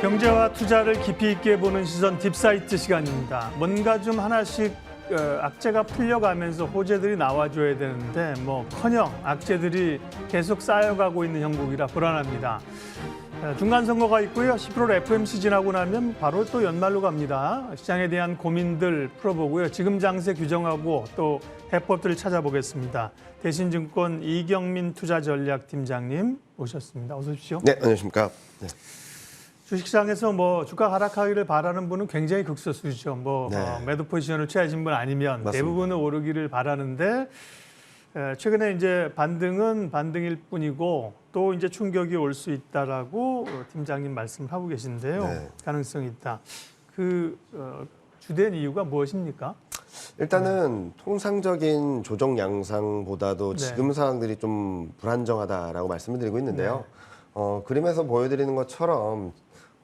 경제와 투자를 깊이 있게 보는 시선 딥사이트 시간입니다. 뭔가 좀 하나씩 악재가 풀려가면서 호재들이 나와줘야 되는데 커녕 악재들이 계속 쌓여가고 있는 형국이라 불안합니다. 중간 선거가 있고요. 11월 FOMC 지나고 나면 바로 또 연말로 갑니다. 시장에 대한 고민들 풀어보고요. 지금 장세 규정하고 또 해법들을 찾아보겠습니다. 대신증권 이경민 투자전략팀장님 모셨습니다. 어서 오십시오. 네, 안녕하십니까. 네. 주식시장에서 주가 하락하기를 바라는 분은 굉장히 극소수죠. 네. 매도 포지션을 취하신 분 아니면 맞습니다. 대부분은 오르기를 바라는데 최근에 이제 반등은 반등일 뿐이고 또 이제 충격이 올 수 있다라고 팀장님 말씀을 하고 계신데요. 네. 가능성이 있다. 주된 이유가 무엇입니까? 일단은 통상적인 조정 양상보다도 네. 지금 상황들이 좀 불안정하다라고 말씀을 드리고 있는데요. 그림에서 보여드리는 것처럼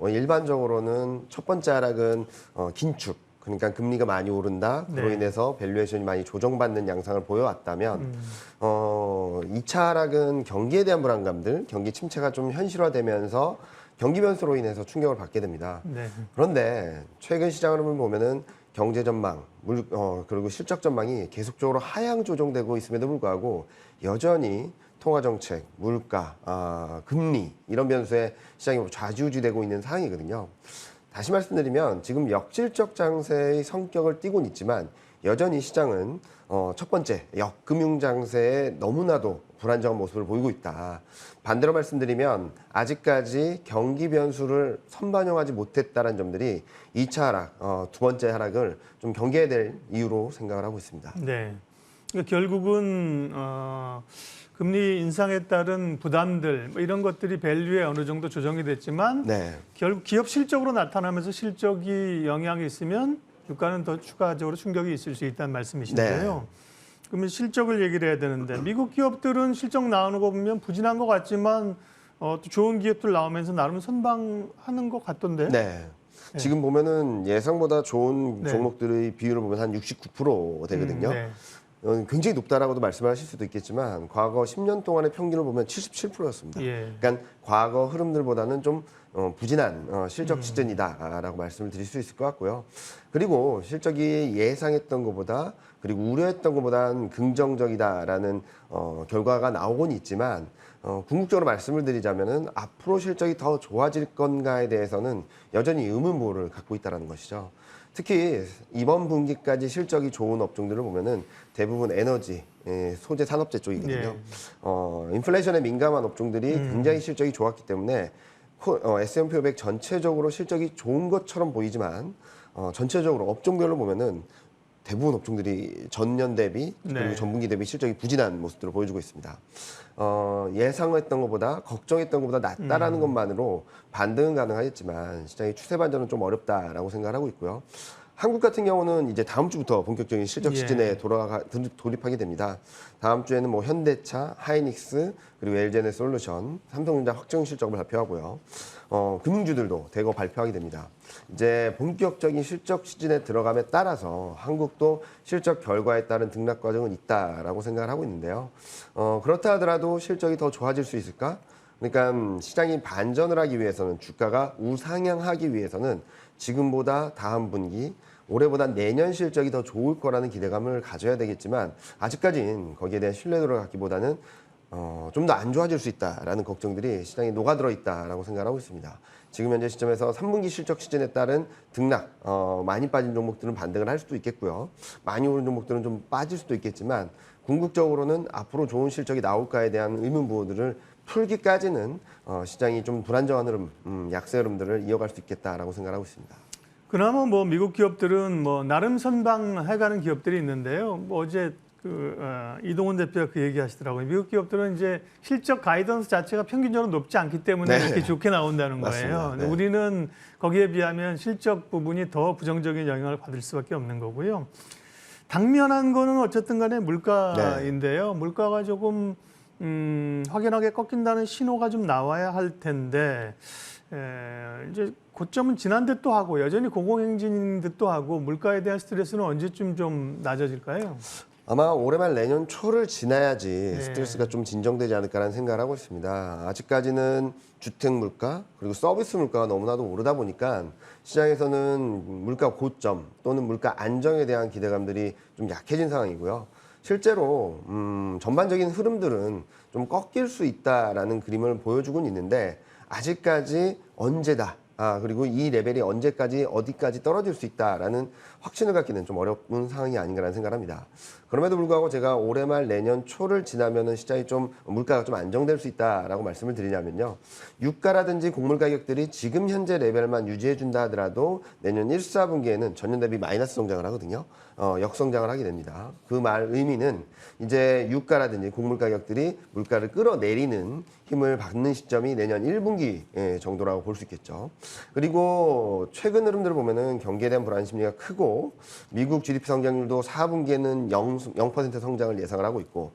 일반적으로는 첫 번째 하락은 긴축, 그러니까 금리가 많이 오른다. 그로 네. 인해서 밸류에이션이 많이 조정받는 양상을 보여왔다면 2차 하락은 경기에 대한 불안감들, 경기 침체가 좀 현실화되면서 경기 변수로 인해서 충격을 받게 됩니다. 네. 그런데 최근 시장 흐름을 보면은 경제 전망, 그리고 실적 전망이 계속적으로 하향 조정되고 있음에도 불구하고 여전히 통화 정책, 물가, 금리 이런 변수에 시장이 좌지우지되고 있는 상황이거든요. 다시 말씀드리면 지금 역질적 장세의 성격을 띠고는 있지만 여전히 시장은 첫 번째 역금융 장세에 너무나도 불안정한 모습을 보이고 있다. 반대로 말씀드리면 아직까지 경기 변수를 선반영하지 못했다는 점들이 2차 하락, 두 번째 하락을 좀 경계해야 될 이유로 생각을 하고 있습니다. 네. 그러니까 결국은 금리 인상에 따른 부담들 이런 것들이 밸류에 어느 정도 조정이 됐지만 네. 결국 기업 실적으로 나타나면서 실적이 영향이 있으면 주가는 더 추가적으로 충격이 있을 수 있다는 말씀이신데요. 네. 그러면 실적을 얘기를 해야 되는데 미국 기업들은 실적 나오는 거 보면 부진한 것 같지만 또 좋은 기업들 나오면서 나름 선방하는 것 같던데. 네. 지금 보면은 예상보다 좋은 네. 종목들의 비율을 보면 한 69% 되거든요. 네. 굉장히 높다라고도 말씀하실 수도 있겠지만 과거 10년 동안의 평균을 보면 77%였습니다. 예. 그러니까 과거 흐름들보다는 좀 부진한 실적 시즌이다라고 말씀을 드릴 수 있을 것 같고요. 그리고 실적이 예상했던 것보다 그리고 우려했던 것보다는 긍정적이다라는 결과가 나오곤 있지만 궁극적으로 말씀을 드리자면은 앞으로 실적이 더 좋아질 건가에 대해서는 여전히 의문부호를 갖고 있다는 것이죠. 특히 이번 분기까지 실적이 좋은 업종들을 보면은 대부분 에너지, 소재 산업재 쪽이거든요. 인플레이션에 민감한 업종들이 굉장히 실적이 좋았기 때문에 S&P 500 전체적으로 실적이 좋은 것처럼 보이지만 전체적으로 업종별로 보면은 대부분 업종들이 전년 대비 그리고 네. 전분기 대비 실적이 부진한 모습들을 보여주고 있습니다. 예상했던 것보다 걱정했던 것보다 낫다라는 것만으로 반등은 가능하겠지만 시장의 추세 반전은 좀 어렵다라고 생각을 하고 있고요. 한국 같은 경우는 이제 다음 주부터 본격적인 실적 시즌에 돌입하게 됩니다. 다음 주에는 현대차, 하이닉스, 그리고 LG에너지솔루션, 삼성전자 확정 실적을 발표하고요. 금융주들도 대거 발표하게 됩니다. 이제 본격적인 실적 시즌에 들어감에 따라서 한국도 실적 결과에 따른 등락 과정은 있다라고 생각을 하고 있는데요. 그렇다 하더라도 실적이 더 좋아질 수 있을까? 그러니까 시장이 반전을 하기 위해서는 주가가 우상향하기 위해서는 지금보다 다음 분기 올해보다 내년 실적이 더 좋을 거라는 기대감을 가져야 되겠지만 아직까지는 거기에 대한 신뢰도를 갖기보다는 좀 더 안 좋아질 수 있다라는 걱정들이 시장에 녹아들어 있다라고 생각하고 있습니다. 지금 현재 시점에서 3분기 실적 시즌에 따른 등락, 많이 빠진 종목들은 반등을 할 수도 있겠고요. 많이 오른 종목들은 좀 빠질 수도 있겠지만 궁극적으로는 앞으로 좋은 실적이 나올까에 대한 의문부호들을 풀기까지는 시장이 좀 불안정한 흐름, 약세 흐름들을 이어갈 수 있겠다라고 생각하고 있습니다. 그나마 미국 기업들은 나름 선방해가는 기업들이 있는데요. 어제 이동훈 대표가 그 얘기하시더라고요. 미국 기업들은 이제 실적 가이던스 자체가 평균적으로 높지 않기 때문에 네. 이렇게 좋게 나온다는 맞습니다. 거예요. 네. 우리는 거기에 비하면 실적 부분이 더 부정적인 영향을 받을 수밖에 없는 거고요. 당면한 거는 어쨌든 간에 물가인데요. 물가가 조금 확연하게 꺾인다는 신호가 좀 나와야 할 텐데 이제 고점은 지난 듯도 하고 여전히 고공행진인 듯도 하고 물가에 대한 스트레스는 언제쯤 좀 낮아질까요? 아마 올해 말 내년 초를 지나야지 네. 스트레스가 좀 진정되지 않을까라는 생각을 하고 있습니다. 아직까지는 주택 물가 그리고 서비스 물가가 너무나도 오르다 보니까 시장에서는 물가 고점 또는 물가 안정에 대한 기대감들이 좀 약해진 상황이고요. 실제로 전반적인 흐름들은 좀 꺾일 수 있다라는 그림을 보여주고는 있는데 아직까지 언제다. 그리고 이 레벨이 언제까지 어디까지 떨어질 수 있다라는 확신을 갖기는 좀 어려운 상황이 아닌가라는 생각을 합니다. 그럼에도 불구하고 제가 올해 말 내년 초를 지나면은 시장이 좀 물가가 좀 안정될 수 있다라고 말씀을 드리냐면요. 유가라든지 곡물 가격들이 지금 현재 레벨만 유지해 준다 하더라도 내년 1, 4분기에는 전년 대비 마이너스 성장을 하거든요. 역성장을 하게 됩니다. 그 말 의미는 이제 유가라든지 곡물 가격들이 물가를 끌어내리는 힘을 받는 시점이 내년 1분기 정도라고 볼 수 있겠죠. 그리고 최근 흐름들을 보면은 경기에 대한 불안 심리가 크고 미국 GDP 성장률도 4분기에는 0% 성장을 예상을 하고 있고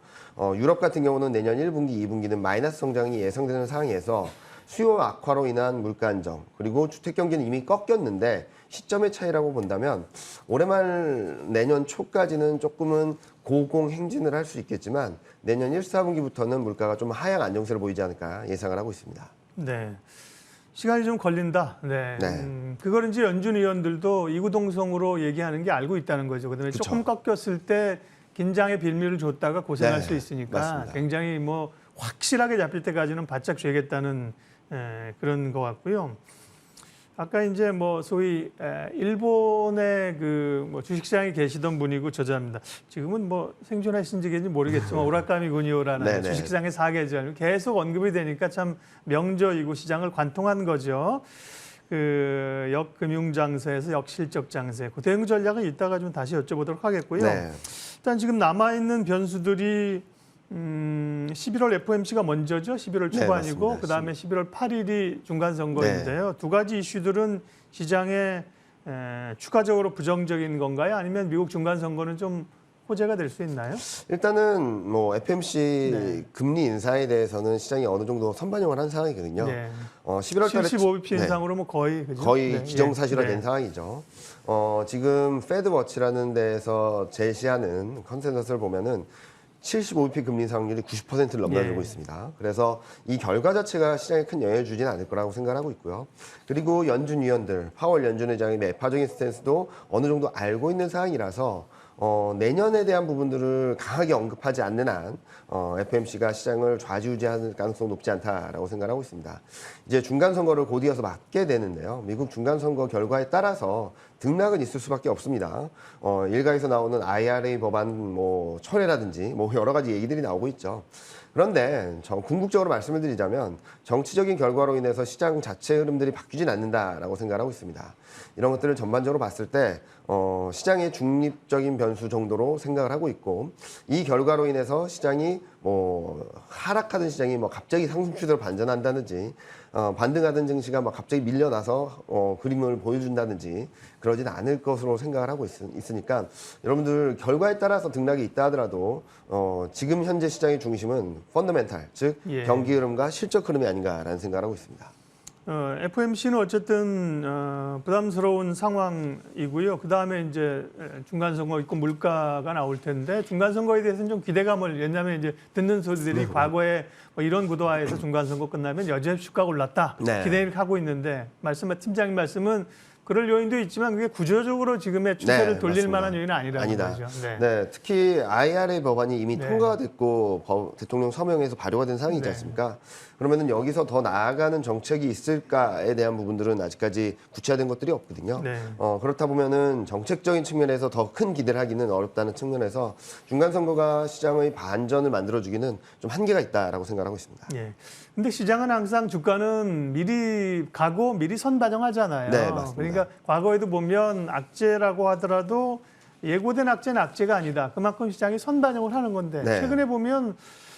유럽 같은 경우는 내년 1분기, 2분기는 마이너스 성장이 예상되는 상황에서 수요 악화로 인한 물가 안정 그리고 주택 경기는 이미 꺾였는데 시점의 차이라고 본다면 올해 말 내년 초까지는 조금은 고공행진을 할 수 있겠지만 내년 1, 4분기부터는 물가가 좀 하향 안정세를 보이지 않을까 예상을 하고 있습니다. 네. 시간이 좀 걸린다. 네. 네. 그걸 이제 연준 의원들도 이구동성으로 얘기하는 게 알고 있다는 거죠. 그다음에 그쵸. 조금 꺾였을 때 긴장의 빌미를 줬다가 고생할 네, 수 있으니까 맞습니다. 굉장히 뭐 확실하게 잡힐 때까지는 바짝 쥐겠다는 그런 것 같고요. 아까 이제 뭐 소위 일본의 그 뭐 주식시장에 계시던 분이고 저자입니다. 지금은 뭐 생존하신지인지 모르겠지만 오라카미 군이오라는 네네. 주식시장의 사계절 계속 언급이 되니까 참 명저이고 시장을 관통한 거죠. 그 역금융장세에서 역실적장세. 그 대응 전략은 이따가 좀 다시 여쭤보도록 하겠고요. 네. 일단 지금 남아 있는 변수들이 11월 FOMC가 먼저죠. 11월 네, 초반이고 맞습니다. 그다음에 11월 8일이 중간 선거인데요. 두 가지 이슈들은 시장에 추가적으로 부정적인 건가요? 아니면 미국 중간 선거는 좀 호재가 될 수 있나요? 일단은 뭐 FMC 네. 금리 인사에 대해서는 시장이 어느 정도 선반영을 한 상황이거든요. 네. 11월 달에 75bp 인상으로 뭐 거의 그죠? 거의 네. 기정사실화된 네. 상황이죠. 지금 페드워치라는 데에서 제시하는 컨센서스를 보면은 75bp 금리 인상률이 90%를 넘나들고 예. 있습니다. 그래서 이 결과 자체가 시장에 큰 영향을 주지는 않을 거라고 생각하고 있고요. 그리고 연준 위원들, 파월 연준 의장의 매파적인 스탠스도 어느 정도 알고 있는 상황이라서 내년에 대한 부분들을 강하게 언급하지 않는 한 FMC가 시장을 좌지우지하는 가능성이 높지 않다라고 생각하고 있습니다. 이제 중간 선거를 곧 이어서 맞게 되는데요. 미국 중간 선거 결과에 따라서 등락은 있을 수밖에 없습니다. 일각에서 나오는 IRA 법안 뭐 철회라든지 뭐 여러 가지 얘기들이 나오고 있죠. 그런데 궁극적으로 말씀을 드리자면 정치적인 결과로 인해서 시장 자체 흐름들이 바뀌진 않는다라고 생각하고 있습니다. 이런 것들을 전반적으로 봤을 때 시장의 중립적인 변수 정도로 생각을 하고 있고 이 결과로 인해서 시장이 뭐 하락하던 시장이 뭐 갑자기 상승 추세로 반전한다든지 반등하던 증시가 막 갑자기 밀려나서 그림을 보여준다든지 그러진 않을 것으로 생각을 하고 있으니까 여러분들 결과에 따라서 등락이 있다 하더라도 지금 현재 시장의 중심은 펀더멘탈 즉 예. 경기 흐름과 실적 흐름이 아닌가라는 생각을 하고 있습니다. FOMC는 어쨌든 부담스러운 상황이고요. 그 다음에 이제 중간 선거 있고 물가가 나올 텐데 중간 선거에 대해서는 좀 기대감을 왜냐하면 이제 듣는 소리들이 과거에 뭐 이런 구도화에서 중간 선거 끝나면 여전히 주가가 올랐다 네. 기대를 하고 있는데 팀장님 말씀은 그럴 요인도 있지만 그게 구조적으로 지금의 추세를 네, 돌릴 맞습니다. 만한 요인은 아니라는 아니다. 거죠. 네. 네, 특히 IRA 법안이 이미 네. 통과가 됐고 대통령 서명에서 발효가 된 상황이지 네. 않습니까? 그러면은 여기서 더 나아가는 정책이 있을까에 대한 부분들은 아직까지 구체화된 것들이 없거든요. 네. 그렇다 보면은 정책적인 측면에서 더 큰 기대를 하기는 어렵다는 측면에서 중간 선거가 시장의 반전을 만들어주기는 좀 한계가 있다라고 생각하고 있습니다. 예. 근데 시장은 항상 주가는 미리 가고 미리 선반영하잖아요. 네, 맞습니다. 그러니까 과거에도 보면 악재라고 하더라도 예고된 악재는 악재가 아니다. 그만큼 시장이 선반영을 하는 건데 네. 최근에 보면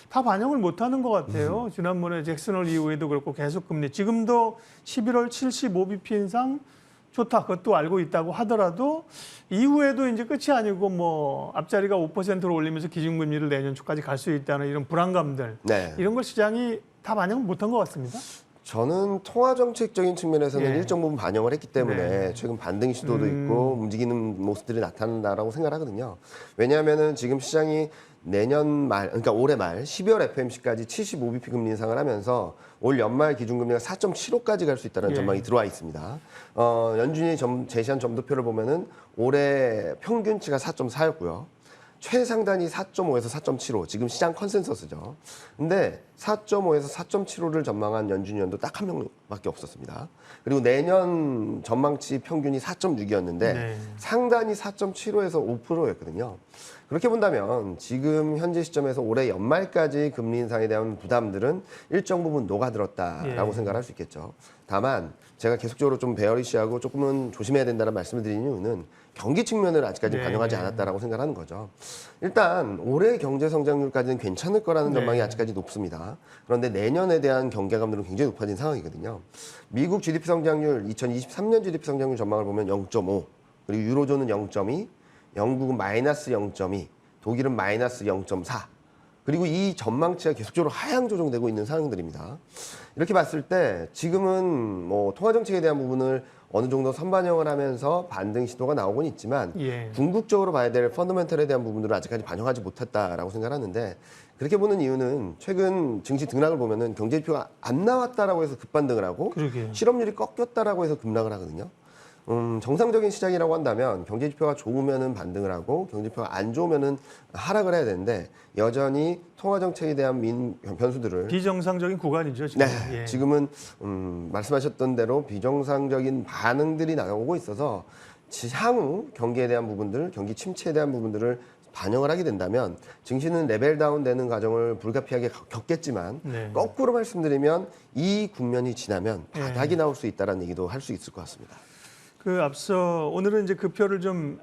다 반영을 못하는 것 같아요. 지난번에 잭슨홀 이후에도 그렇고 계속 금리. 지금도 11월 75bp 인상 좋다. 그것도 알고 있다고 하더라도 이후에도 이제 끝이 아니고 뭐 앞자리가 5%로 올리면서 기준금리를 내년 초까지 갈 수 있다는 이런 불안감들. 네. 이런 걸 시장이 다 반영 못한 것 같습니다. 저는 통화정책적인 측면에서는 예. 일정 부분 반영을 했기 때문에 네. 최근 반등 시도도 있고 움직이는 모습들이 나타난다라고 생각하거든요. 왜냐하면은 지금 시장이 내년 말, 그러니까 올해 말 12월 FOMC까지 75bp 금리 인상을 하면서 올 연말 기준금리가 4.75까지 갈 수 있다는 예. 전망이 들어와 있습니다. 연준이 제시한 점도표를 보면은 올해 평균치가 4.4였고요. 최상단이 4.5에서 4.75, 지금 시장 컨센서스죠. 근데 4.5에서 4.75를 전망한 연준위원도 딱 한 명밖에 없었습니다. 그리고 내년 전망치 평균이 4.6이었는데 네. 상단이 4.75에서 5%였거든요. 그렇게 본다면 지금 현재 시점에서 올해 연말까지 금리 인상에 대한 부담들은 일정 부분 녹아들었다라고 예. 생각할 수 있겠죠. 다만 제가 계속적으로 좀 베어리시하고 조금은 조심해야 된다는 말씀을 드리는 이유는 경기 측면을 아직까지 네. 반영하지 않았다라고 생각하는 거죠. 일단 올해 경제 성장률까지는 괜찮을 거라는 전망이 네. 아직까지 높습니다. 그런데 내년에 대한 경계감들은 굉장히 높아진 상황이거든요. 미국 GDP 성장률 2023년 GDP 성장률 전망을 보면 0.5, 그리고 유로존은 0.2, 영국은 마이너스 0.2, 독일은 마이너스 0.4. 그리고 이 전망치가 계속적으로 하향 조정되고 있는 상황들입니다. 이렇게 봤을 때 지금은 뭐 통화 정책에 대한 부분을 어느 정도 선반영을 하면서 반등 시도가 나오곤 있지만 예. 궁극적으로 봐야 될 펀더멘털에 대한 부분들을 아직까지 반영하지 못했다라고 생각하는데, 그렇게 보는 이유는 최근 증시 등락을 보면은 경제 지표가 안 나왔다라고 해서 급반등을 하고 그러게요. 실업률이 꺾였다라고 해서 급락을 하거든요. 정상적인 시장이라고 한다면 경제 지표가 좋으면은 반등을 하고 경제 지표가 안 좋으면은 하락을 해야 되는데 여전히 통화 정책에 대한 변수들을 비정상적인 구간이죠, 지금. 네, 예. 지금은 말씀하셨던 대로 비정상적인 반응들이 나오고 있어서 향후 경기에 대한 부분들, 경기 침체에 대한 부분들을 반영을 하게 된다면 증시는 레벨 다운되는 과정을 불가피하게 겪겠지만 네. 거꾸로 말씀드리면 이 국면이 지나면 예. 바닥이 나올 수 있다는 얘기도 할 수 있을 것 같습니다. 그 앞서 오늘은 이제 그 표를 좀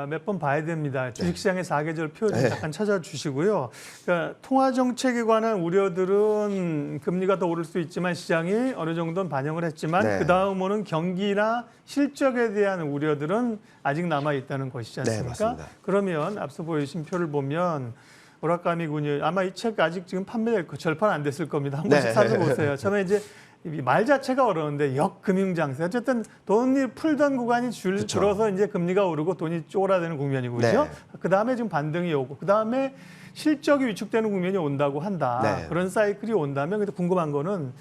몇 번 봐야 됩니다. 주식시장의 사계절 표 좀 잠깐 찾아주시고요. 그러니까 통화 정책에 관한 우려들은 금리가 더 오를 수 있지만 시장이 어느 정도는 반영을 했지만 네. 그 다음 오는 경기나 실적에 대한 우려들은 아직 남아 있다는 것이지 네, 않습니까? 맞습니다. 그러면 앞서 보여주신 표를 보면 오락가미군요. 아마 이 책 아직 지금 판매될 거 절판 안 됐을 겁니다. 한 번씩 네. 사서 보세요. 처음에 이제 이 말 자체가 어려운데 역금융장세. 어쨌든 돈이 풀던 구간이 그쵸. 줄어서 이제 금리가 오르고 돈이 쪼그라드는 국면이고 네. 그죠? 그다음에 지금 반등이 오고 그다음에 실적이 위축되는 국면이 온다고 한다. 네. 그런 사이클이 온다면 근데 궁금한 거는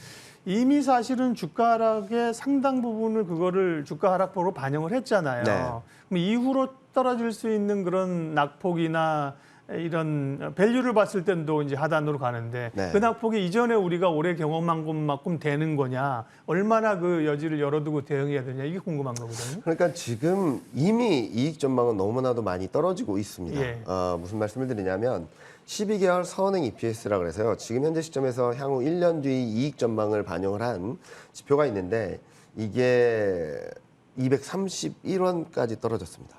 이미 사실은 주가 하락의 상당 부분을 그거를 주가 하락폭으로 반영을 했잖아요. 네. 그럼 이후로 떨어질 수 있는 그런 낙폭이나 이런 밸류를 봤을 땐도 이제 하단으로 가는데 네. 그 낙폭이 이전에 우리가 오래 경험한 것만큼 되는 거냐, 얼마나 그 여지를 열어두고 대응해야 되냐, 이게 궁금한 거거든요. 그러니까 지금 이미 이익 전망은 너무나도 많이 떨어지고 있습니다. 예. 무슨 말씀을 드리냐면 12개월 선행 EPS라 그래서요. 지금 현재 시점에서 향후 1년 뒤 이익 전망을 반영을 한 지표가 있는데 이게 231원까지 떨어졌습니다.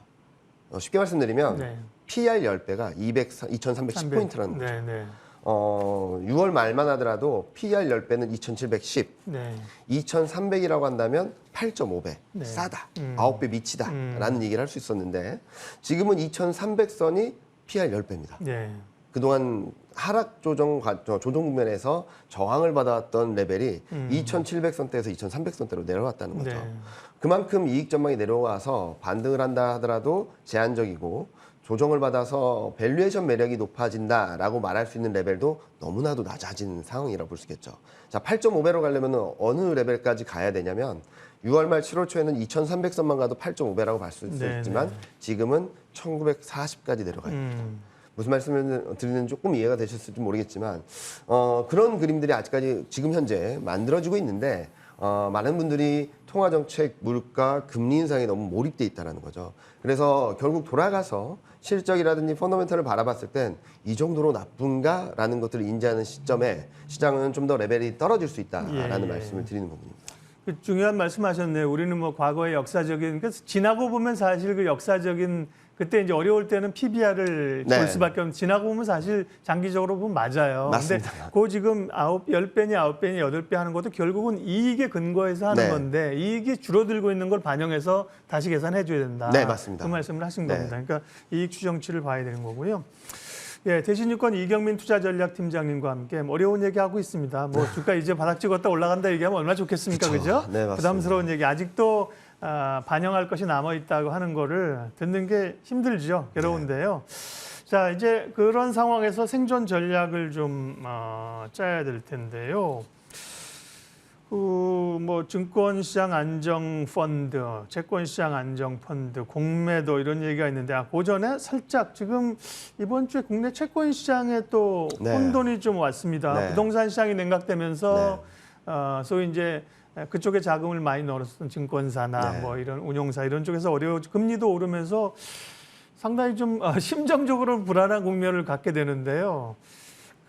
쉽게 말씀드리면 네. PER 10배가 2310포인트라는 거죠. 네, 네. 6월 말만 하더라도 PER 10배는 2710, 네. 2300이라고 한다면 8.5배, 네. 싸다, 9배 미치다라는 얘기를 할 수 있었는데 지금은 2300선이 PER 10배입니다. 네. 그동안 하락 조정 국면에서 저항을 받아왔던 레벨이 2700선대에서 2300선대로 내려왔다는 거죠. 네. 그만큼 이익 전망이 내려와서 반등을 한다 하더라도 제한적이고 조정을 받아서 밸류에이션 매력이 높아진다라고 말할 수 있는 레벨도 너무나도 낮아진 상황이라고 볼 수 있겠죠. 자, 8.5배로 가려면 어느 레벨까지 가야 되냐면 6월 말 7월 초에는 2300선만 가도 8.5배라고 볼 수 네, 있지만 네. 지금은 1940까지 내려가 있죠. 무슨 말씀을 드리는지 조금 이해가 되셨을지 모르겠지만 그런 그림들이 아직까지 지금 현재 만들어지고 있는데 많은 분들이 통화정책, 물가, 금리 인상에 너무 몰입돼 있다는 거죠. 그래서 결국 돌아가서 실적이라든지 펀더멘털을 바라봤을 땐 이 정도로 나쁜가라는 것들을 인지하는 시점에 시장은 좀 더 레벨이 떨어질 수 있다라는 예. 말씀을 드리는 부분입니다. 그 중요한 말씀하셨네요. 우리는 뭐 과거의 역사적인, 그래서 지나고 보면 사실 그 역사적인 그때 이제 어려울 때는 PBR을 네. 볼 수밖에 없는. 지나고 보면 사실 장기적으로 보면 맞아요. 맞습니다. 근데 그 지금 10배니 9배니 8배 하는 것도 결국은 이익에 근거해서 하는 네. 건데 이익이 줄어들고 있는 걸 반영해서 다시 계산해 줘야 된다. 네, 맞습니다. 그 말씀을 하신 네. 겁니다. 그러니까 이익 추정치를 봐야 되는 거고요. 예, 대신유권 이경민 투자전략팀장님과 함께 어려운 얘기하고 있습니다. 뭐 주가 이제 바닥 찍었다 올라간다 얘기하면 얼마나 좋겠습니까, 그쵸. 그죠? 네, 맞습니다. 부담스러운 얘기 아직도 반영할 것이 남아 있다고 하는 거를 듣는 게 힘들죠, 괴로운데요. 자, 이제 그런 상황에서 생존 전략을 좀 짜야 될 텐데요. 뭐 증권시장 안정 펀드, 채권시장 안정 펀드, 공매도 이런 얘기가 있는데 그 전에 살짝 지금 이번 주에 국내 채권시장에 또 네. 혼돈이 좀 왔습니다. 네. 부동산 시장이 냉각되면서 소위 이제 그쪽에 자금을 많이 넣었던 증권사나 네. 뭐 이런 운용사 이런 쪽에서 금리도 오르면서 상당히 좀 심정적으로 불안한 국면을 갖게 되는데요.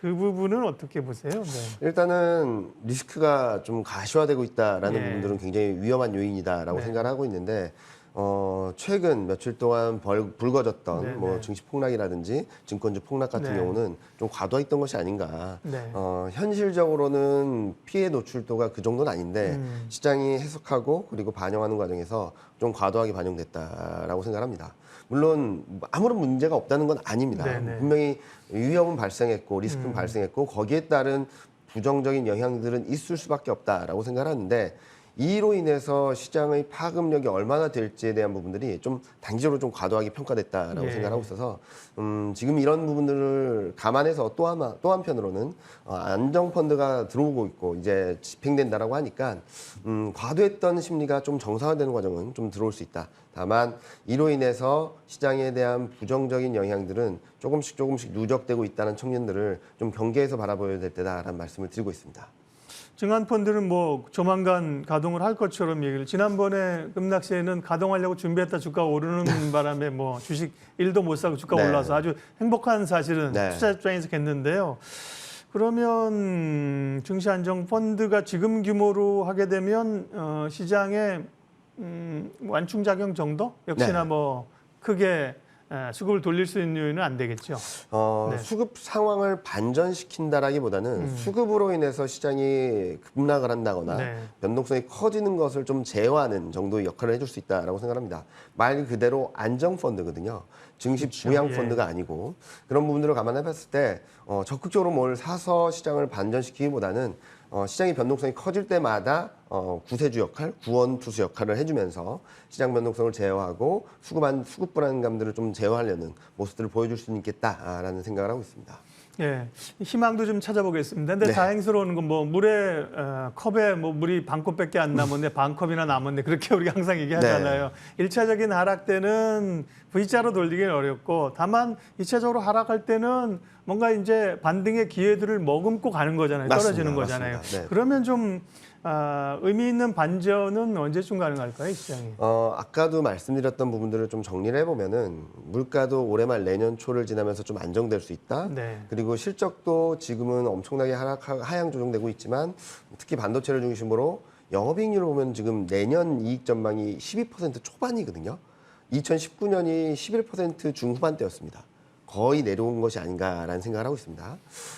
그 부분은 어떻게 보세요? 네. 일단은 리스크가 좀 가시화되고 있다라는 예. 부분들은 굉장히 위험한 요인이다라고 네. 생각을 하고 있는데 최근 며칠 동안 불거졌던 네, 뭐 네. 증시 폭락이라든지 증권주 폭락 같은 네. 경우는 좀 과도했던 것이 아닌가. 네. 현실적으로는 피해 노출도가 그 정도는 아닌데 시장이 해석하고 그리고 반영하는 과정에서 좀 과도하게 반영됐다라고 생각합니다. 물론 아무런 문제가 없다는 건 아닙니다. 네네. 분명히 위험은 발생했고 리스크는 발생했고 거기에 따른 부정적인 영향들은 있을 수밖에 없다라고 생각하는데 이로 인해서 시장의 파급력이 얼마나 될지에 대한 부분들이 좀 단기적으로 좀 과도하게 평가됐다라고 예. 생각하고 있어서 지금 이런 부분들을 감안해서 또 한편으로는 안정 펀드가 들어오고 있고 이제 집행된다라고 하니까 과도했던 심리가 좀 정상화되는 과정은 좀 들어올 수 있다. 다만 이로 인해서 시장에 대한 부정적인 영향들은 조금씩 누적되고 있다는 측면들을 좀 경계해서 바라봐야 될 때다라는 말씀을 드리고 있습니다. 증안펀드는 뭐 조만간 가동을 할 것처럼 얘기를 지난번에 급락시에는 가동하려고 준비했다 주가가 오르는 바람에 뭐 주식 1도 못 사고 주가 네. 올라서 아주 행복한 사실은 네. 투자 입장에서 겠는데요. 그러면 증시안정펀드가 지금 규모로 하게 되면 시장에 완충작용 정도? 역시나 네. 뭐 크게 수급을 돌릴 수 있는 요인은 안 되겠죠. 네. 수급 상황을 반전시킨다라기보다는 수급으로 인해서 시장이 급락을 한다거나 네. 변동성이 커지는 것을 좀 제어하는 정도의 역할을 해줄 수 있다라고 생각합니다. 말 그대로 안정 펀드거든요. 증시 그렇죠. 부양 예. 펀드가 아니고 그런 부분들을 감안해봤을 때 적극적으로 뭘 사서 시장을 반전시키기보다는 시장의 변동성이 커질 때마다 구세주 역할, 구원투수 역할을 해주면서 시장 변동성을 제어하고 수급 불안감들을 좀 제어하려는 모습들을 보여줄 수 있겠다라는 생각을 하고 있습니다. 예, 희망도 좀 찾아보겠습니다. 근데 네. 다행스러운 건 뭐 물에 컵에 뭐 물이 반 컵밖에 안 남았네, 반 컵이나 남았네 그렇게 우리가 항상 얘기하잖아요. 일차적인 하락 때는 V자로 돌리기는 어렵고 다만 2차적으로 하락할 때는 뭔가 이제 반등의 기회들을 머금고 가는 거잖아요. 떨어지는 맞습니다. 거잖아요. 맞습니다. 네. 그러면 좀 의미 있는 반전은 언제쯤 가능할까요, 시장이? 아까도 말씀드렸던 부분들을 좀 정리를 해보면은 물가도 올해 말 내년 초를 지나면서 좀 안정될 수 있다. 네. 그리고 실적도 지금은 엄청나게 하향 조정되고 있지만 특히 반도체를 중심으로 영업이익률을 보면 지금 내년 이익 전망이 12% 초반이거든요. 2019년이 11% 중후반대였습니다. 거의 내려온 것이 아닌가라는 생각을 하고 있습니다.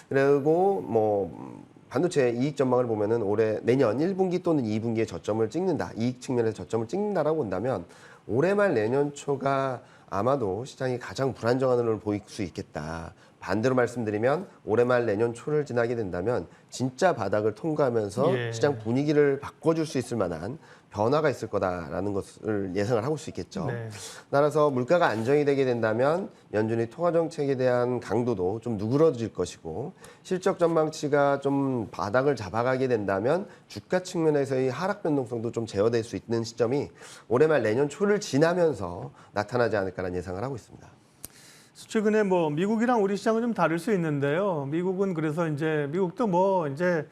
그리고 뭐 반도체 이익 전망을 보면은 내년 1분기 또는 2분기에 저점을 찍는다. 이익 측면에서 저점을 찍는다라고 본다면 올해 말 내년 초가 아마도 시장이 가장 불안정한 흐름을 보일 수 있겠다. 반대로 말씀드리면 올해 말 내년 초를 지나게 된다면 진짜 바닥을 통과하면서 예. 시장 분위기를 바꿔줄 수 있을 만한 변화가 있을 거다라는 것을 예상을 하고 수 있겠죠. 네. 따라서 물가가 안정이 되게 된다면 연준의 통화 정책에 대한 강도도 좀 누그러질 것이고 실적 전망치가 좀 바닥을 잡아가게 된다면 주가 측면에서의 하락 변동성도 좀 제어될 수 있는 시점이 올해 말 내년 초를 지나면서 나타나지 않을까라는 예상을 하고 있습니다. 최근에 뭐 미국이랑 우리 시장은 좀 다를 수 있는데요. 미국은 그래서 이제 미국도 뭐 이제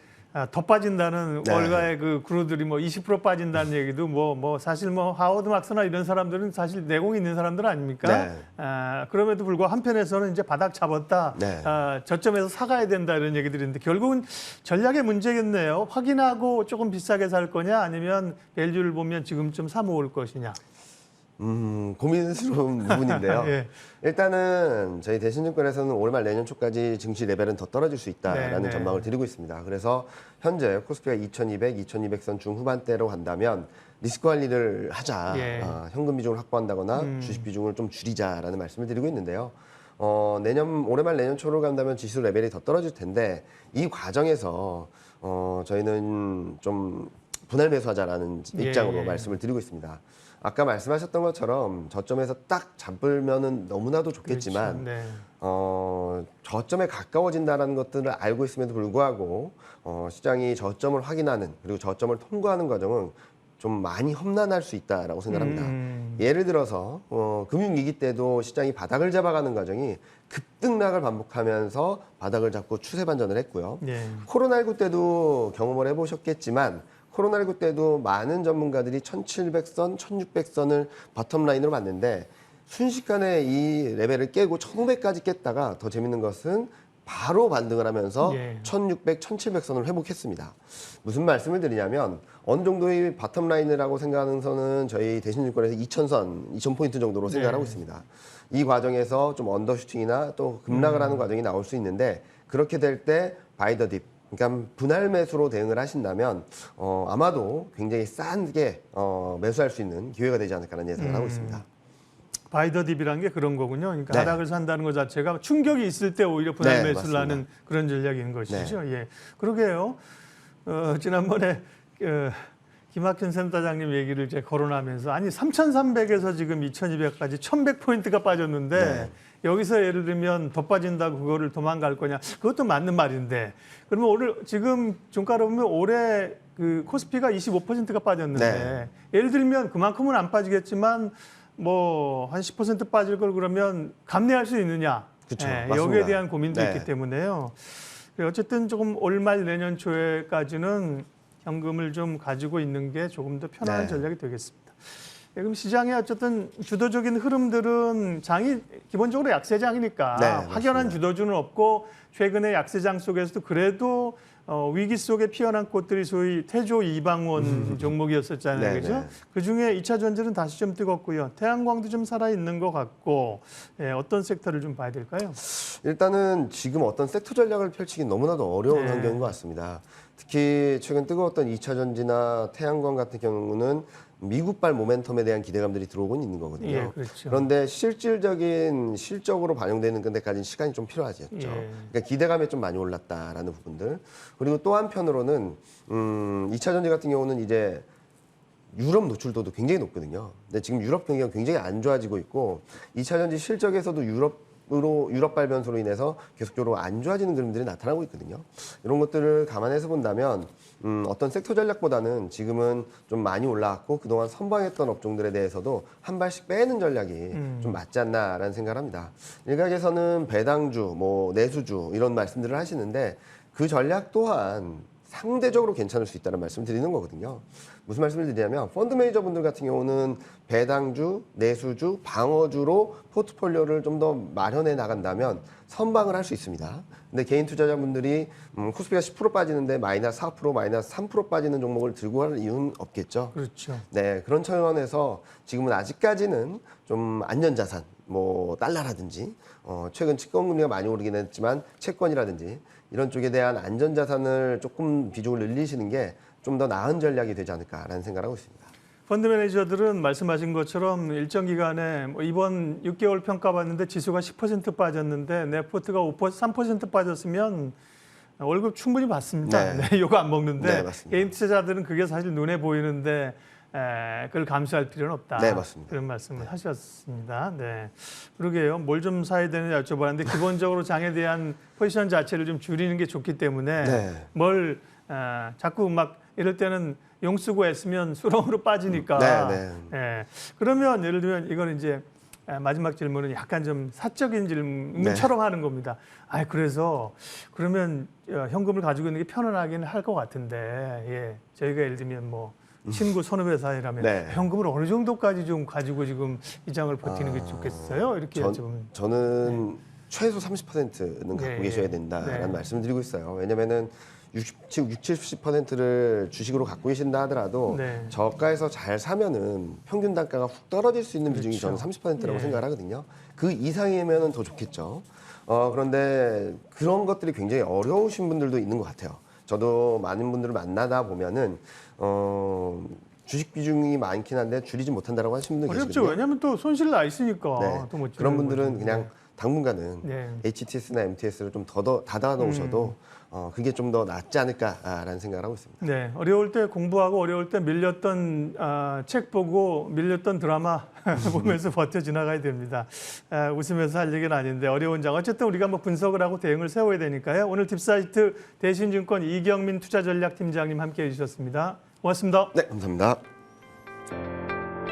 더 빠진다는 네. 월가의 그 그루들이 뭐 20% 빠진다는 얘기도 뭐 사실 뭐 하워드 막스나 이런 사람들은 사실 내공이 있는 사람들 아닙니까? 네. 그럼에도 불구하고 한편에서는 이제 바닥 잡았다. 네. 저점에서 사가야 된다 이런 얘기들이 있는데 결국은 전략의 문제겠네요. 확인하고 조금 비싸게 살 거냐 아니면 밸류를 보면 지금쯤 사 모을 것이냐. 고민스러운 부분인데요. 예. 일단은 저희 대신증권에서는 올해 말 내년 초까지 증시 레벨은 더 떨어질 수 있다라는 네. 전망을 드리고 있습니다. 그래서 현재 코스피가 2200, 2200선 중후반대로 간다면 리스크 관리를 하자. 예. 현금 비중을 확보한다거나 주식 비중을 좀 줄이자라는 말씀을 드리고 있는데요. 올해 말 내년 초로 간다면 지수 레벨이 더 떨어질 텐데 이 과정에서 저희는 좀 분할 매수하자라는 입장으로 말씀을 드리고 있습니다. 아까 말씀하셨던 것처럼 저점에서 딱 잡으면은 너무나도 좋겠지만 그렇죠. 네. 저점에 가까워진다는 것들을 알고 있음에도 불구하고 시장이 저점을 확인하는 그리고 저점을 통과하는 과정은 좀 많이 험난할 수 있다라고 생각합니다. 예를 들어서 금융위기 때도 시장이 바닥을 잡아가는 과정이 급등락을 반복하면서 바닥을 잡고 추세 반전을 했고요. 네. 코로나19 때도 경험을 해보셨겠지만 코로나19 때도 많은 전문가들이 1700선, 1600선을 바텀라인으로 봤는데 순식간에 이 레벨을 깨고 1500까지 깼다가 더 재밌는 것은 바로 반등을 하면서 1600, 1700선을 회복했습니다. 무슨 말씀을 드리냐면 어느 정도의 바텀라인이라고 생각하는 선은 저희 대신증권에서 2000선, 2000포인트 정도로 생각하고 있습니다. 이 과정에서 좀 언더슈팅이나 또 급락을 하는 과정이 나올 수 있는데 그렇게 될 때 바이 더 딥, 그러니까 분할 매수로 대응을 하신다면 아마도 굉장히 싸게 매수할 수 있는 기회가 되지 않을까라는 예상을 하고 있습니다. 바이더 딥이라는 게 그런 거군요. 그러니까 네. 하락을 산다는 것 자체가 충격이 있을 때 오히려 분할 네, 매수를 하는 맞습니다. 그런 전략인 것이죠. 예, 그러게요. 지난번에 김학현 센터장님 얘기를 이제 거론하면서 아니 3,300에서 지금 2,200까지 1,100포인트가 빠졌는데 네. 여기서 예를 들면 더 빠진다고 그거를 도망갈 거냐? 그것도 맞는 말인데 그러면 오늘 지금 종가로 보면 올해 그 코스피가 25%가 빠졌는데 네. 예를 들면 그만큼은 안 빠지겠지만 뭐 한 10% 빠질 걸 그러면 감내할 수 있느냐? 그쵸, 예, 맞습니다. 여기에 대한 고민도 네. 있기 때문에요. 어쨌든 조금 올 말 내년 초에까지는 현금을 좀 가지고 있는 게 조금 더 편안한 네. 전략이 되겠습니다. 예, 그럼 시장의 어쨌든 주도적인 흐름들은 장이 기본적으로 약세장이니까 네, 확연한 맞습니다. 주도주는 없고 최근의 약세장 속에서도 그래도 위기 속에 피어난 꽃들이 소위 태조 이방원 종목이었었잖아요. 네, 그죠? 네. 그중에 2차 전지는 다시 좀 뜨겁고요. 태양광도 좀 살아있는 것 같고 예, 어떤 섹터를 좀 봐야 될까요? 일단은 지금 어떤 섹터 전략을 펼치기 너무나도 어려운 네. 환경인 것 같습니다. 특히 최근 뜨거웠던 2차 전지나 태양광 같은 경우는 미국발 모멘텀에 대한 기대감들이 들어오고 있는 거거든요. 예, 그렇죠. 그런데 실질적인 실적으로 반영되는 데까지는 시간이 좀 필요하죠. 예. 그러니까 기대감이 좀 많이 올랐다라는 부분들. 그리고 또 한편으로는 2차 전지 같은 경우는 이제 유럽 노출도도 굉장히 높거든요. 근데 지금 유럽 경기가 굉장히 안 좋아지고 있고 2차 전지 실적에서도 유럽발 변수로 인해서 계속적으로 안 좋아지는 그림들이 나타나고 있거든요. 이런 것들을 감안해서 본다면 어떤 섹터 전략보다는 지금은 좀 많이 올라왔고 그동안 선방했던 업종들에 대해서도 한 발씩 빼는 전략이 좀 맞지 않나라는 생각을 합니다. 일각에서는 배당주, 뭐 내수주 이런 말씀들을 하시는데 그 전략 또한 상대적으로 괜찮을 수 있다는 말씀을 드리는 거거든요. 무슨 말씀을 드리냐면 펀드 매니저분들 같은 경우는 배당주, 내수주, 방어주로 포트폴리오를 좀 더 마련해 나간다면 선방을 할 수 있습니다. 근데 개인 투자자분들이 코스피가 10% 빠지는데 마이너스 4%, 마이너스 3% 빠지는 종목을 들고 할 이유는 없겠죠. 그렇죠. 네, 그런 차원에서 지금은 아직까지는 좀 안전자산, 뭐 달러라든지 최근 채권금리가 많이 오르긴 했지만 채권이라든지 이런 쪽에 대한 안전자산을 조금 비중을 늘리시는 게 좀 더 나은 전략이 되지 않을까라는 생각을 하고 있습니다. 펀드 매니저들은 말씀하신 것처럼 일정 기간에 뭐 이번 6개월 평가받는데 지수가 10% 빠졌는데 내 포트가 3% 빠졌으면 월급 충분히 받습니다. 네. 네, 요거 안 먹는데 네, 맞습니다. 개인 투자자들은 그게 사실 눈에 보이는데 그걸 감수할 필요는 없다. 네, 맞습니다. 그런 말씀을 하셨습니다. 네, 그러게요. 뭘 좀 사야 되느냐 여쭤봤는데 기본적으로 장에 대한 포지션 자체를 좀 줄이는 게 좋기 때문에 네. 뭘 자꾸 막 이럴 때는 용 쓰고 애쓰면 수렁으로 빠지니까. 네, 네. 예. 그러면 예를 들면 이건 이제 마지막 질문은 약간 좀 사적인 질문처럼 하는 겁니다. 아, 그래서 그러면 현금을 가지고 있는 게 편안하기는 할 것 같은데, 예. 저희가 예를 들면 뭐 친구 선후배 사이라면 네. 현금을 어느 정도까지 좀 가지고 지금 이 장을 버티는 게 좋겠어요? 이렇게 여쭤보면. 저는 최소 30%는 갖고 네. 계셔야 된다라는 네. 말씀을 드리고 있어요. 왜냐면은 70%를 주식으로 갖고 계신다 하더라도 네. 저가에서 잘 사면은 평균 단가가 훅 떨어질 수 있는 비중이 그렇죠. 저는 30%라고 네. 생각을 하거든요. 그 이상이면은 더 좋겠죠. 그런데 그런 것들이 굉장히 어려우신 분들도 있는 것 같아요. 저도 많은 분들을 만나다 보면은 주식 비중이 많긴 한데 줄이지 못한다라고 하시는 분들 어렵죠. 계시거든요. 왜냐하면 또 손실 나 있으니까. 네. 또 못 그런 지르는 분들은 거죠. 그냥 당분간은 네. HTS나 MTS를 좀 더 닫아 놓으셔도 그게 좀 더 낫지 않을까라는 생각을 하고 있습니다. 네, 어려울 때 공부하고 어려울 때 밀렸던 책 보고 밀렸던 드라마 보면서 버텨 지나가야 됩니다. 웃으면서 할 얘기는 아닌데 어려운 장. 어쨌든 우리가 뭐 분석을 하고 대응을 세워야 되니까요. 오늘 딥사이트 대신증권 이경민 투자전략팀장님 함께해 주셨습니다. 고맙습니다. 네, 감사합니다.